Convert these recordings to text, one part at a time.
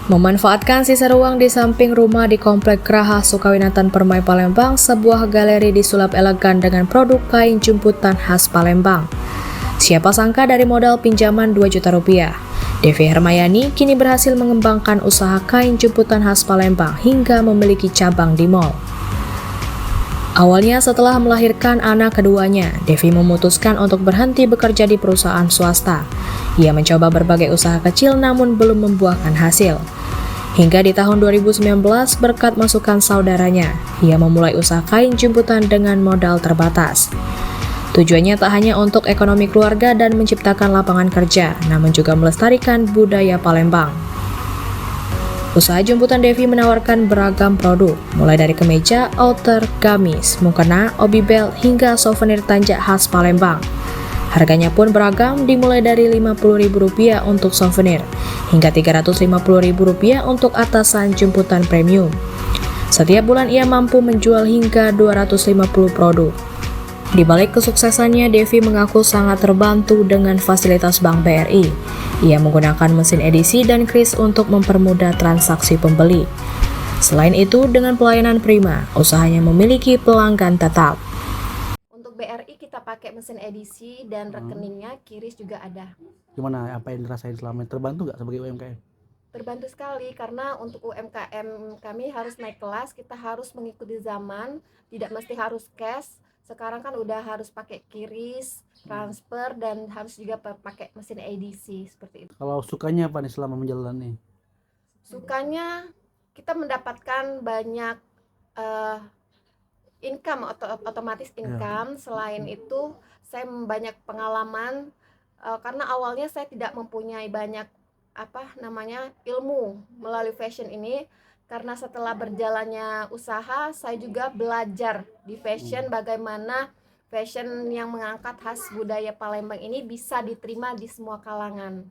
Memanfaatkan sisa ruang di samping rumah di Komplek Graha Sukawinatan Permai Palembang, sebuah galeri disulap elegan dengan produk kain jemputan khas Palembang. Siapa sangka dari modal pinjaman 2 juta rupiah, Devi Hermayani kini berhasil mengembangkan usaha kain jemputan khas Palembang hingga memiliki cabang di mal. Awalnya setelah melahirkan anak keduanya, Devi memutuskan untuk berhenti bekerja di perusahaan swasta. Ia mencoba berbagai usaha kecil namun belum membuahkan hasil. Hingga di tahun 2019 berkat masukan saudaranya, ia memulai usaha kain jemputan dengan modal terbatas. Tujuannya tak hanya untuk ekonomi keluarga dan menciptakan lapangan kerja, namun juga melestarikan budaya Palembang. Usaha jemputan Devi menawarkan beragam produk, mulai dari kemeja, outer, gamis, mukena, obibel, hingga souvenir tanjak khas Palembang. Harganya pun beragam, dimulai dari Rp50.000 untuk souvenir, hingga Rp350.000 untuk atasan jemputan premium. Setiap bulan ia mampu menjual hingga 250 produk. Di balik kesuksesannya, Devi mengaku sangat terbantu dengan fasilitas Bank BRI. Ia menggunakan mesin edisi dan kris untuk mempermudah transaksi pembeli. Selain itu, dengan pelayanan prima, usahanya memiliki pelanggan tetap. Untuk BRI kita pakai mesin edisi dan rekeningnya kiris juga ada. Gimana, apa yang dirasain selama ini? Terbantu nggak sebagai UMKM? Terbantu sekali karena untuk UMKM kami harus naik kelas, kita harus mengikuti zaman, tidak mesti harus cash. Sekarang kan udah harus pakai kiris, transfer, dan harus juga pakai mesin edisi seperti itu. Kalau sukanya apa nih selama menjalani? Sukanya kita mendapatkan banyak income, otomatis income. Selain itu saya banyak pengalaman karena awalnya saya tidak mempunyai banyak ilmu melalui fashion ini. Karena setelah berjalannya usaha, saya juga belajar di fashion bagaimana fashion yang mengangkat khas budaya Palembang ini bisa diterima di semua kalangan.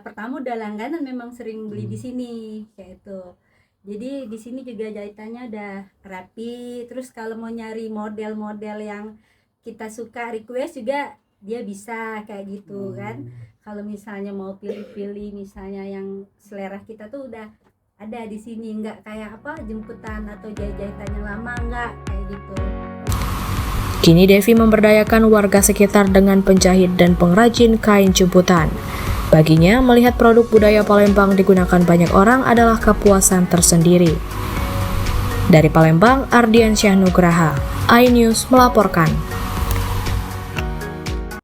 Pertama udah langganan, memang sering beli di sini kayak itu. Jadi di sini juga jahitannya udah rapi. Terus kalau mau nyari model-model yang kita suka request juga dia bisa kayak gitu kan. Kalau misalnya mau pilih-pilih misalnya yang selera kita tuh udah ada di sini, nggak kayak jemputan atau jahitan yang lama, nggak kayak gitu. Kini Devi memberdayakan warga sekitar dengan penjahit dan pengrajin kain jemputan. Baginya, melihat produk budaya Palembang digunakan banyak orang adalah kepuasan tersendiri. Dari Palembang, Ardiansyah Nugraha, iNews melaporkan.